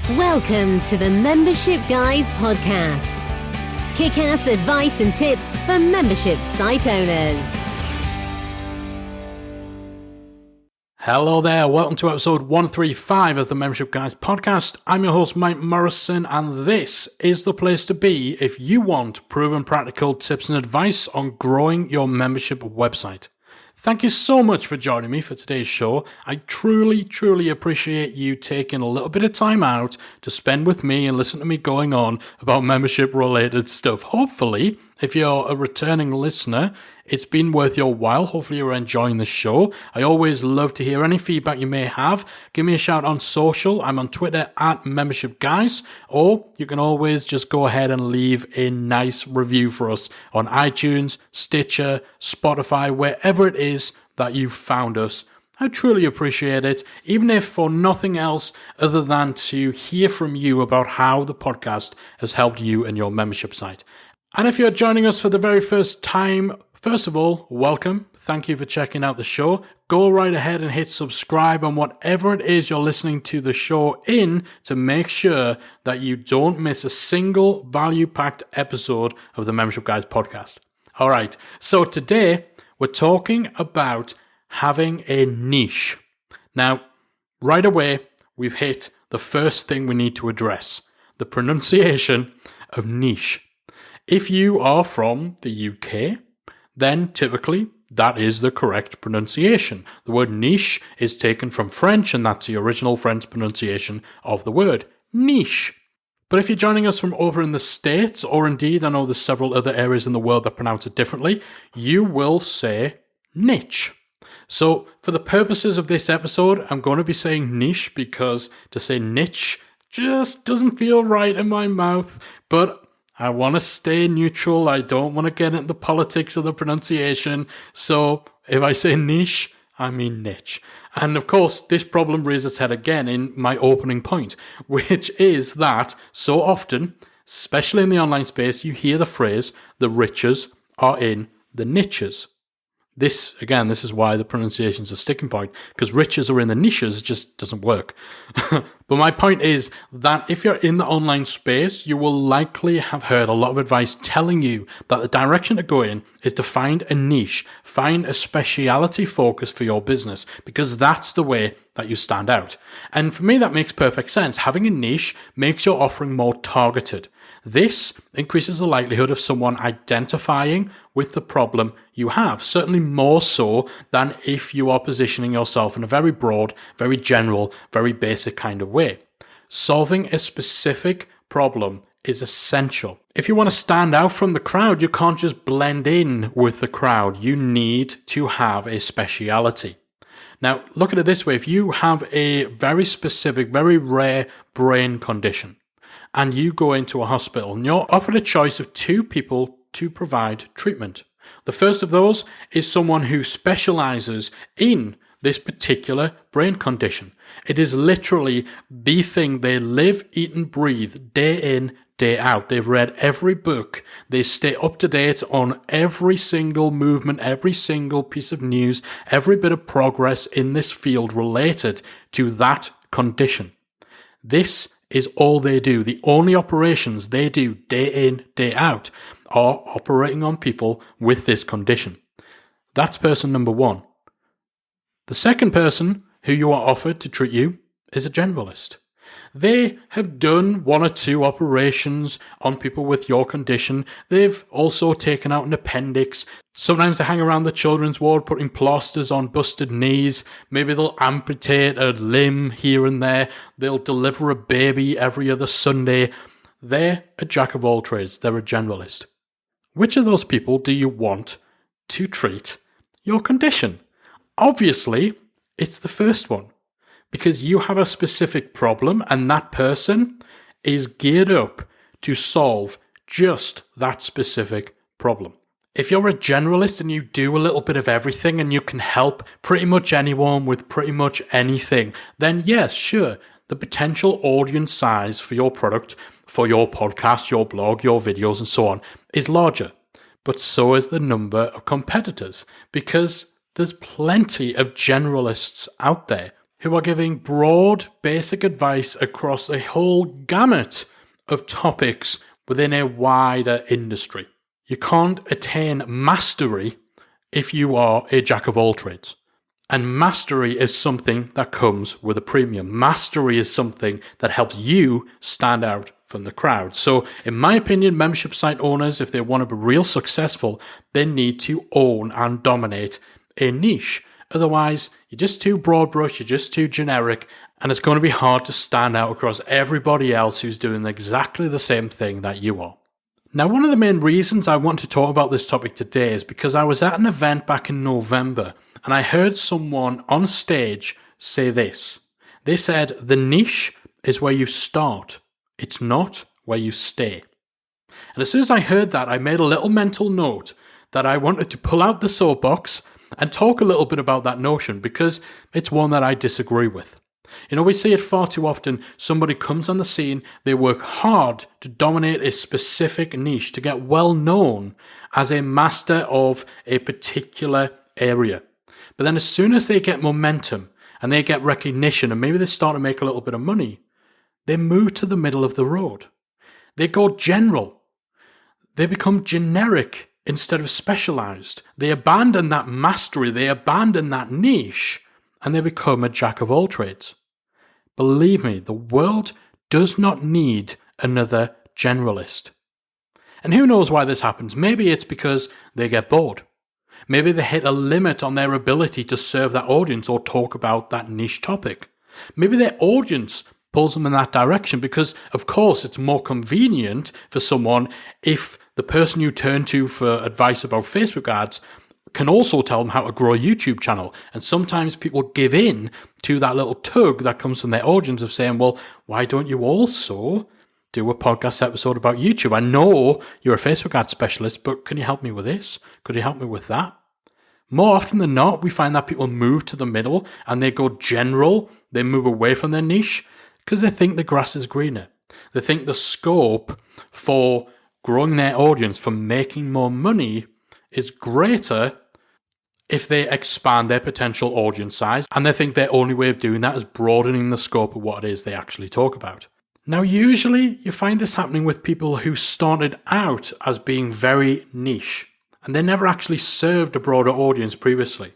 Welcome to the Membership Guys podcast. Kick-ass advice and tips for membership site owners. Hello there, welcome to episode 135 of the Membership Guys podcast. I'm your host Mike Morrison, and this is the place to be if you want proven practical tips and advice on growing your membership website. Thank you so much for joining me for today's show. I truly appreciate you taking a little bit of time out to spend with me and listen to me going on about membership related stuff. Hopefully, if you're a returning listener, it's been worth your while. Hopefully you're enjoying the show. I always love to hear any feedback you may have. Give me a shout on social. I'm on Twitter at Membership Guys, or you can always just go ahead and leave a nice review for us on iTunes, Stitcher, Spotify, wherever it is that you found us. I truly appreciate it, even if for nothing else other than to hear from you about how the podcast has helped you and your membership site. And if you're joining us for the very first time, first of all, welcome. Thank you for checking out the show. Go right ahead and hit subscribe on whatever it is you're listening to the show in to make sure that you don't miss a single value-packed episode of the Membership Guys podcast. All right, so today we're talking about having a niche. Now, right away, we've hit the first thing we need to address, the pronunciation of niche. If you are from the UK, then typically that is the correct pronunciation. The word niche is taken from French, and that's the original French pronunciation of the word, niche. But if you're joining us from over in the States, or indeed I know there's several other areas in the world that pronounce it differently, you will say niche. So for the purposes of this episode, I'm going to be saying niche because to say niche just doesn't feel right in my mouth, but I want to stay neutral. I don't want to get into the politics of the pronunciation. So if I say niche, I mean niche. And of course, this problem raises its head again in my opening point, which is that so often, especially in the online space, you hear the phrase, the riches are in the niches. This is why the pronunciation is a sticking point, because riches are in the niches just doesn't work. But my point is that if you're in the online space, you will likely have heard a lot of advice telling you that the direction to go in is to find a niche, find a speciality focus for your business, because that's the way that you stand out. And for me, that makes perfect sense. Having a niche makes your offering more targeted. This increases the likelihood of someone identifying with the problem you have, certainly more so than if you are positioning yourself in a very broad, very general, very basic kind of way. Solving a specific problem is essential. If you want to stand out from the crowd, you can't just blend in with the crowd. You need to have a speciality. Now, look at it this way. If you have a very specific, very rare brain condition, and you go into a hospital and you're offered a choice of two people to provide treatment. The first of those is someone who specializes in this particular brain condition. It is literally the thing they live, eat and breathe day in, day out. They've read every book. They stay up to date on every single movement, every single piece of news, every bit of progress in this field related to that condition. This is all they do. The only operations they do day in, day out are operating on people with this condition. That's person number one. The second person who you are offered to treat you is a generalist. They have done one or two operations on people with your condition. They've also taken out an appendix. Sometimes they hang around the children's ward putting plasters on busted knees. Maybe they'll amputate a limb here and there. They'll deliver a baby every other Sunday. They're a jack of all trades. They're a generalist. Which of those people do you want to treat your condition? Obviously, it's the first one. Because you have a specific problem and that person is geared up to solve just that specific problem. If you're a generalist and you do a little bit of everything and you can help pretty much anyone with pretty much anything, then yes, sure, the potential audience size for your product, for your podcast, your blog, your videos and so on is larger. But so is the number of competitors because there's plenty of generalists out there who are giving broad, basic advice across a whole gamut of topics within a wider industry. You can't attain mastery if you are a jack of all trades. And mastery is something that comes with a premium. Mastery is something that helps you stand out from the crowd. So, in my opinion, membership site owners, if they want to be real successful, they need to own and dominate a niche. Otherwise, you're just too broad brush, you're just too generic, and it's going to be hard to stand out across everybody else who's doing exactly the same thing that you are. Now, one of the main reasons I want to talk about this topic today is because I was at an event back in November and I heard someone on stage say this. They said, the niche is where you start. It's not where you stay. And as soon as I heard that, I made a little mental note that I wanted to pull out the soapbox and talk a little bit about that notion because it's one that I disagree with. You know, we see it far too often. Somebody comes on the scene, they work hard to dominate a specific niche, to get well known as a master of a particular area. But then as soon as they get momentum and they get recognition and maybe they start to make a little bit of money, they move to the middle of the road. They go general. They become generic instead of specialized. They abandon that mastery, they abandon that niche, and they become a jack of all trades. Believe me, the world does not need another generalist. And who knows why this happens? Maybe it's because they get bored. Maybe they hit a limit on their ability to serve that audience or talk about that niche topic. Maybe their audience pulls them in that direction because, of course, it's more convenient for someone if the person you turn to for advice about Facebook ads can also tell them how to grow a YouTube channel. And sometimes people give in to that little tug that comes from their audience of saying, well, why don't you also do a podcast episode about YouTube? I know you're a Facebook ad specialist, but can you help me with this? Could you help me with that? More often than not, we find that people move to the middle and they go general. They move away from their niche because they think the grass is greener. They think the scope for growing their audience, for making more money, is greater if they expand their potential audience size, and they think their only way of doing that is broadening the scope of what it is they actually talk about. Now, usually you find this happening with people who started out as being very niche, and they never actually served a broader audience previously.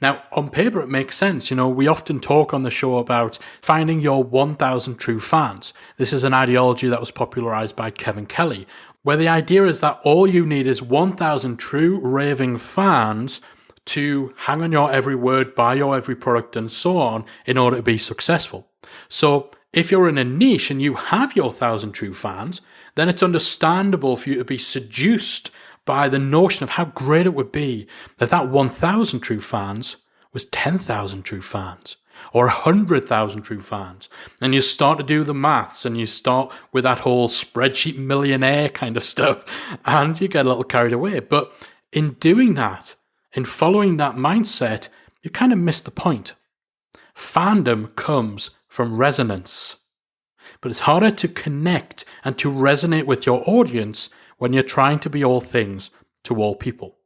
Now, on paper, it makes sense. You know, we often talk on the show about finding your 1,000 true fans. This is an ideology that was popularized by Kevin Kelly, where the idea is that all you need is 1,000 true raving fans to hang on your every word, buy your every product, and so on in order to be successful. So if you're in a niche and you have your 1,000 true fans, then it's understandable for you to be seduced by the notion of how great it would be that 1,000 true fans was 10,000 true fans or 100,000 true fans. And you start to do the maths and you start with that whole spreadsheet millionaire kind of stuff and you get a little carried away. But in doing that, in following that mindset, you kind of miss the point. Fandom comes from resonance. But it's harder to connect and to resonate with your audience when you're trying to be all things to all people.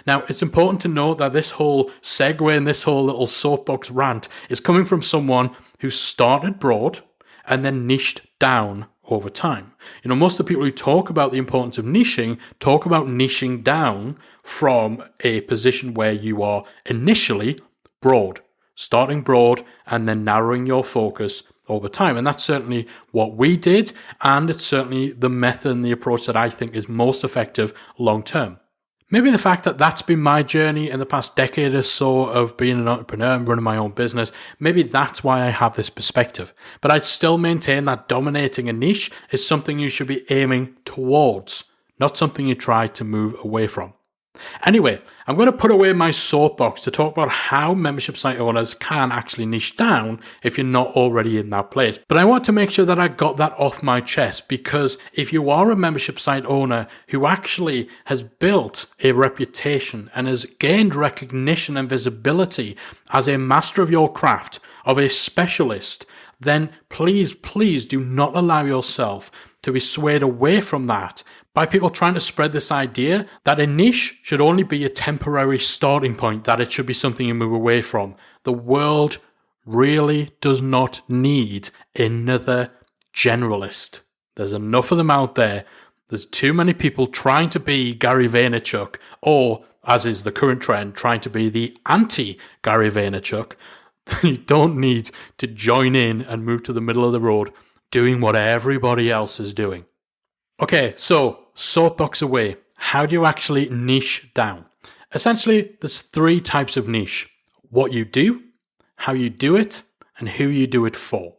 Now, it's important to note that this whole segue and this whole little soapbox rant is coming from someone who started broad and then niched down over time. You know, most of the people who talk about the importance of niching talk about niching down from a position where you are initially broad, starting broad and then narrowing your focus over time. And that's certainly what we did, and it's certainly the method and the approach that I think is most effective long term. Maybe the fact that that's been my journey in the past decade or so of being an entrepreneur and running my own business, maybe that's why I have this perspective. But I'd still maintain that dominating a niche is something you should be aiming towards, not something you try to move away from. Anyway, I'm going to put away my soapbox to talk about how membership site owners can actually niche down if you're not already in that place. But I want to make sure that I got that off my chest, because if you are a membership site owner who actually has built a reputation and has gained recognition and visibility as a master of your craft, of a specialist, then please do not allow yourself to be swayed away from that by people trying to spread this idea that a niche should only be a temporary starting point, that it should be something you move away from. The world really does not need another generalist. There's enough of them out there. There's too many people trying to be Gary Vaynerchuk, or, as is the current trend, trying to be the anti-Gary Vaynerchuk. You don't need to join in and move to the middle of the road doing what everybody else is doing. Okay, so soapbox away. How do you actually niche down? Essentially, there's 3 types of niche. What you do, how you do it, and who you do it for.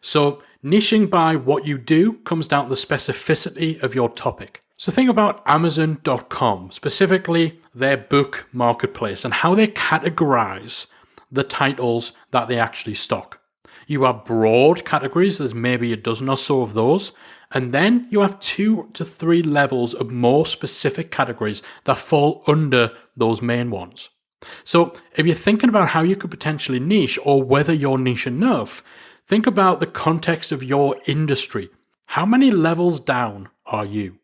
So niching by what you do comes down to the specificity of your topic. So think about Amazon.com, specifically their book marketplace, and how they categorize the titles that they actually stock. You have broad categories, there's maybe a dozen or so of those, and then you have 2 to 3 levels of more specific categories that fall under those main ones. So if you're thinking about how you could potentially niche, or whether you're niche enough, think about the context of your industry. How many levels down are you?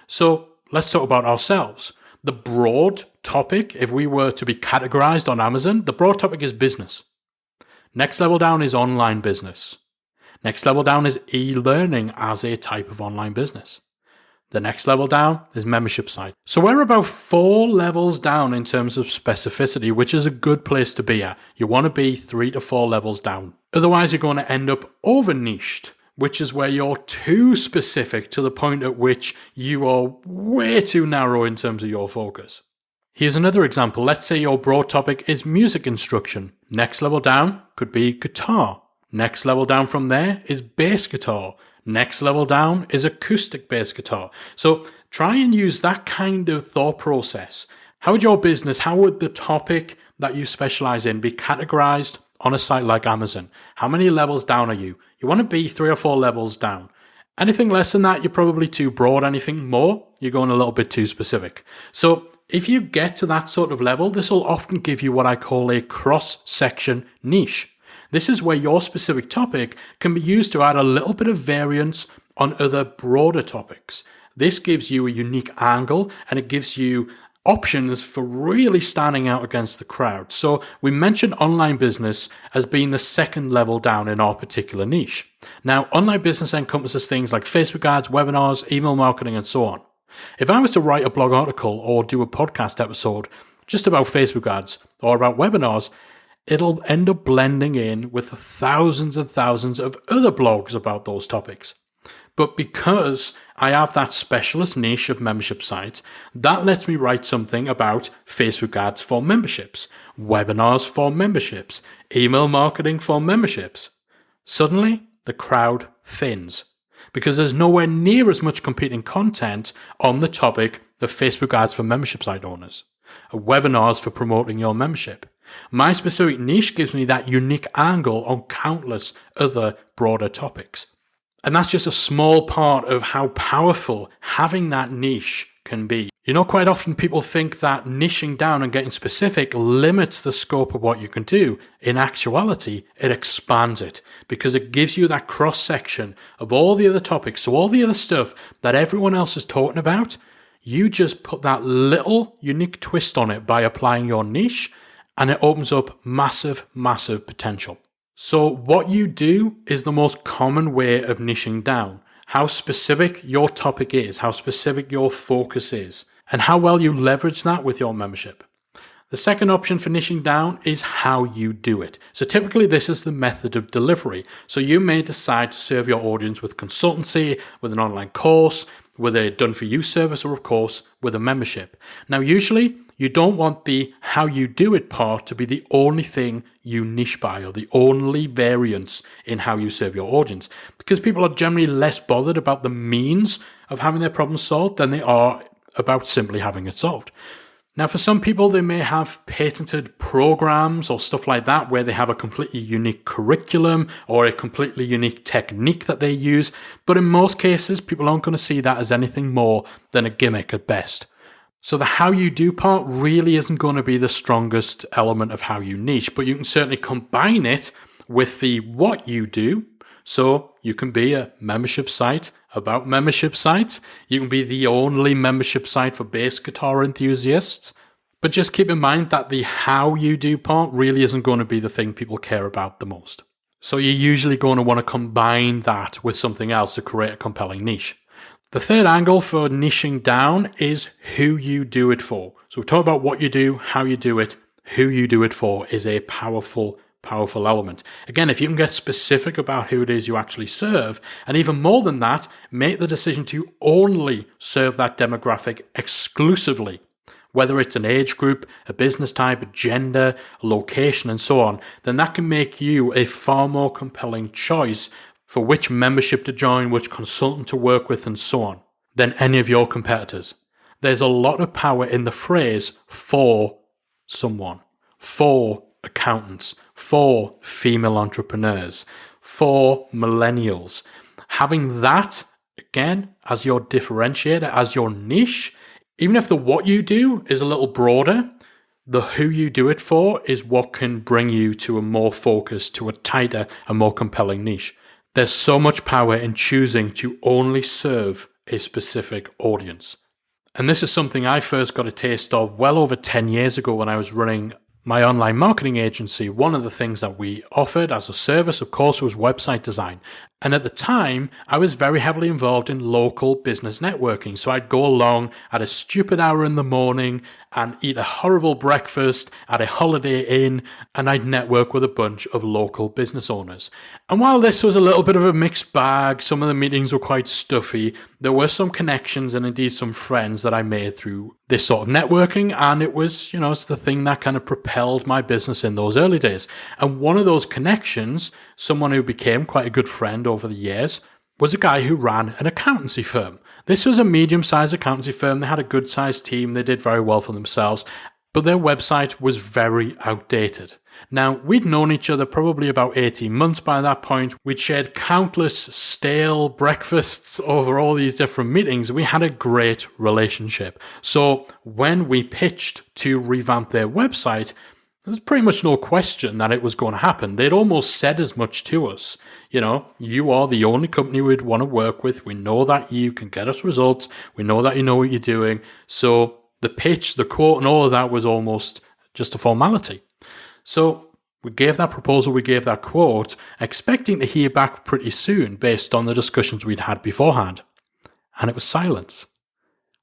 So let's talk about ourselves. The broad topic, if we were to be categorized on Amazon, the broad topic is business. Next level down is online business. Next level down is e-learning as a type of online business. The next level down is membership site. So we're about 4 levels down in terms of specificity, which is a good place to be at. You want to be 3 to 4 levels down. Otherwise, you're going to end up over-niched, which is where you're too specific to the point at which you are way too narrow in terms of your focus. Here's another example. Let's say your broad topic is music instruction. Next level down could be guitar. Next level down from there is bass guitar. Next level down is acoustic bass guitar. So try and use that kind of thought process. How would your business, how would the topic that you specialize in be categorized on a site like Amazon? How many levels down are you? You want to be 3 or 4 levels down. Anything less than that, you're probably too broad. Anything more, you're going a little bit too specific. So if you get to that sort of level, this will often give you what I call a cross-section niche. This is where your specific topic can be used to add a little bit of variance on other broader topics. This gives you a unique angle, and it gives you options for really standing out against the crowd. So we mentioned online business as being the 2nd level down in our particular niche. Now, online business encompasses things like Facebook ads, webinars, email marketing, and so on. If I was to write a blog article or do a podcast episode just about Facebook ads or about webinars, it'll end up blending in with thousands and thousands of other blogs about those topics. But because I have that specialist niche of membership sites, that lets me write something about Facebook ads for memberships, webinars for memberships, email marketing for memberships. Suddenly, the crowd thins because there's nowhere near as much competing content on the topic of Facebook ads for membership site owners, webinars for promoting your membership. My specific niche gives me that unique angle on countless other broader topics. And that's just a small part of how powerful having that niche can be. You know, quite often people think that niching down and getting specific limits the scope of what you can do. In actuality, it expands it because it gives you that cross-section of all the other topics. So all the other stuff that everyone else is talking about, you just put that little unique twist on it by applying your niche, and it opens up massive, massive potential. So what you do is the most common way of niching down. How specific your topic is, how specific your focus is, and how well you leverage that with your membership. The second option for niching down is how you do it. So typically this is the method of delivery. So you may decide to serve your audience with consultancy, with an online course, with a done-for-you service, or of course with a membership. Now usually you don't want the how you do it part to be the only thing you niche by or the only variance in how you serve your audience, because people are generally less bothered about the means of having their problem solved than they are about simply having it solved. Now, for some people, they may have patented programs or stuff like that where they have a completely unique curriculum or a completely unique technique that they use. But in most cases, people aren't going to see that as anything more than a gimmick at best. So the how you do part really isn't going to be the strongest element of how you niche, but you can certainly combine it with the what you do. So you can be a membership site about membership sites. You can be the only membership site for bass guitar enthusiasts. But just keep in mind that the how you do part really isn't going to be the thing people care about the most. So you're usually going to want to combine that with something else to create a compelling niche. The third angle for niching down is who you do it for. So we talk about what you do, how you do it, who you do it for is a powerful element. Again, if you can get specific about who it is you actually serve, and even more than that, make the decision to only serve that demographic exclusively, whether it's an age group, a business type, a gender, a location, and so on, then that can make you a far more compelling choice for which membership to join, which consultant to work with, and so on, than any of your competitors. There's a lot of power in the phrase for someone, for accountants, for female entrepreneurs, for millennials. Having that, again, as your differentiator, as your niche, even if the what you do is a little broader, the who you do it for is what can bring you to a more focused, to a tighter, a more compelling niche. There's so much power in choosing to only serve a specific audience. And this is something I first got a taste of well over 10 years ago when I was running my online marketing agency. One of the things that we offered as a service, of course, was website design. And at the time, I was very heavily involved in local business networking. So I'd go along at a stupid hour in the morning and eat a horrible breakfast at a Holiday Inn, and I'd network with a bunch of local business owners. And while this was a little bit of a mixed bag, some of the meetings were quite stuffy, there were some connections and indeed some friends that I made through this sort of networking. And it was, it's the thing that kind of propelled my business in those early days. And one of those connections, someone who became quite a good friend over the years, was a guy who ran an accountancy firm. This was a medium-sized accountancy firm. They had a good-sized team. They did very well for themselves, but their website was very outdated. Now, we'd known each other probably about 18 months by that point. We'd shared countless stale breakfasts over all these different meetings. We had a great relationship. So when we pitched to revamp their website, there's pretty much no question that it was going to happen. They'd almost said as much to us. You are the only company we'd want to work with. We know that you can get us results. We know that you know what you're doing. So the pitch, the quote, and all of that was almost just a formality. So we gave that proposal, we gave that quote, expecting to hear back pretty soon based on the discussions we'd had beforehand. And it was silence.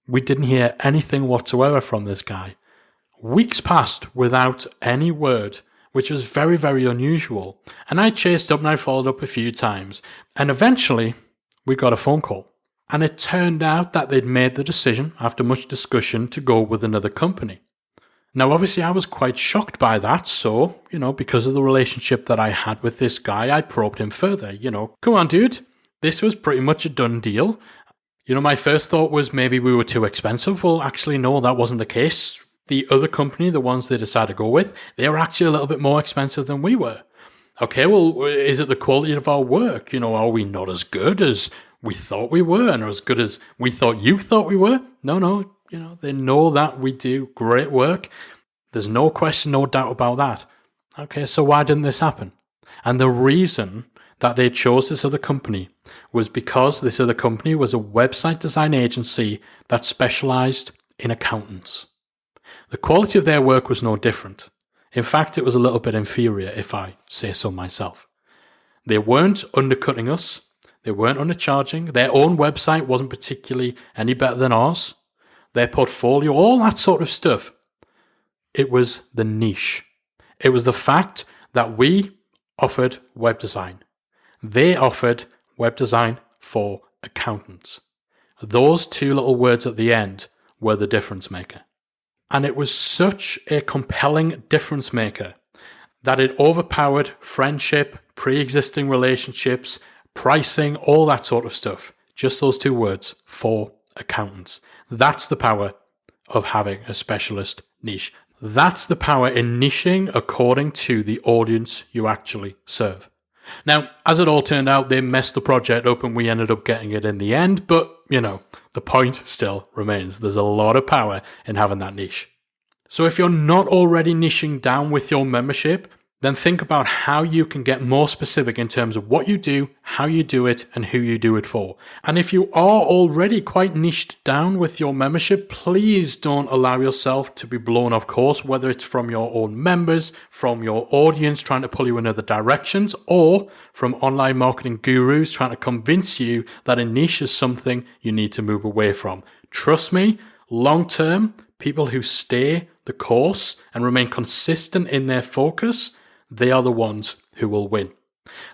We didn't hear anything whatsoever from this guy. Weeks passed without any word, which was very, very unusual. And I chased up and I followed up a few times. And eventually, we got a phone call. And it turned out that they'd made the decision, after much discussion, to go with another company. Now, obviously, I was quite shocked by that. So, because of the relationship that I had with this guy, I probed him further. Come on, dude. This was pretty much a done deal. My first thought was maybe we were too expensive. Well, actually, no, that wasn't the case. The other company, the ones they decided to go with, they were actually a little bit more expensive than we were. Okay, well, is it the quality of our work? Are we not as good as we thought we were and as good as we thought you thought we were? No, they know that we do great work. There's no question, no doubt about that. Okay, so why didn't this happen? And the reason that they chose this other company was because this other company was a website design agency that specialized in accountants. The quality of their work was no different. In fact, it was a little bit inferior, if I say so myself. They weren't undercutting us. They weren't undercharging. Their own website wasn't particularly any better than ours. Their portfolio, all that sort of stuff. It was the niche. It was the fact that we offered web design. They offered web design for accountants. Those two little words at the end were the difference maker. And it was such a compelling difference maker that it overpowered friendship, pre-existing relationships, pricing, all that sort of stuff. Just those two words, for accountants. That's the power of having a specialist niche. That's the power in niching according to the audience you actually serve. Now, as it all turned out, they messed the project up and we ended up getting it in the end, but, the point still remains. There's a lot of power in having that niche. So if you're not already niching down with your membership, then think about how you can get more specific in terms of what you do, how you do it, and who you do it for. And if you are already quite niched down with your membership, please don't allow yourself to be blown off course, whether it's from your own members, from your audience trying to pull you in other directions, or from online marketing gurus trying to convince you that a niche is something you need to move away from. Trust me, long term, people who stay the course and remain consistent in their focus, they are the ones who will win.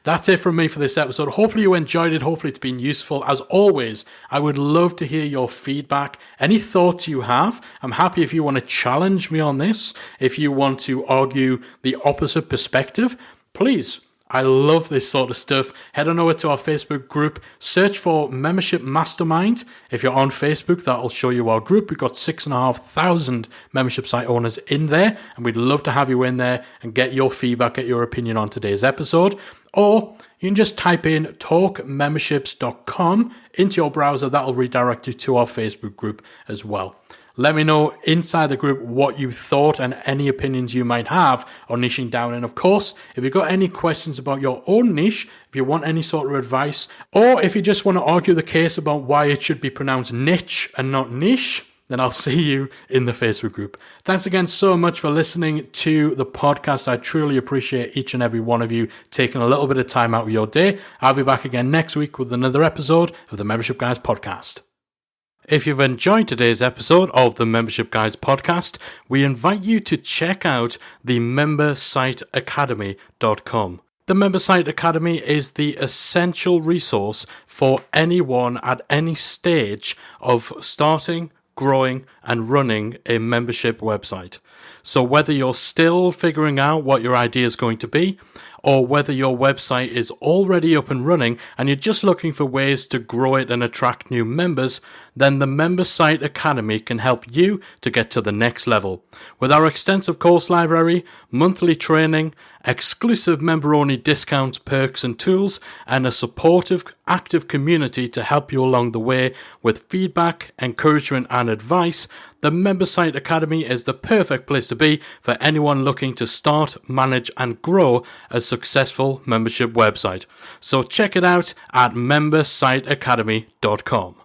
That's it from me for this episode. Hopefully you enjoyed it. Hopefully it's been useful. As always, I would love to hear your feedback. Any thoughts you have, I'm happy if you want to challenge me on this. If you want to argue the opposite perspective, please. I love this sort of stuff. Head on over to our Facebook group. Search for Membership Mastermind. If you're on Facebook, that'll show you our group. We've got 6,500 membership site owners in there, and we'd love to have you in there and get your feedback, get your opinion on today's episode. Or you can just type in talkmemberships.com into your browser. That'll redirect you to our Facebook group as well. Let me know inside the group what you thought and any opinions you might have on niching down. And of course, if you've got any questions about your own niche, if you want any sort of advice, or if you just want to argue the case about why it should be pronounced niche and not niche, then I'll see you in the Facebook group. Thanks again so much for listening to the podcast. I truly appreciate each and every one of you taking a little bit of time out of your day. I'll be back again next week with another episode of the Membership Guys podcast. If you've enjoyed today's episode of the Membership Guys podcast, we invite you to check out the membersiteacademy.com. The Member Site Academy is the essential resource for anyone at any stage of starting, growing, and running a membership website. So whether you're still figuring out what your idea is going to be, or whether your website is already up and running and you're just looking for ways to grow it and attract new members, then the Member Site Academy can help you to get to the next level. With our extensive course library, monthly training, exclusive member-only discounts, perks and tools, and a supportive, active community to help you along the way with feedback, encouragement and advice, the Member Site Academy is the perfect place to be for anyone looking to start, manage and grow a successful membership website. So check it out at membersiteacademy.com.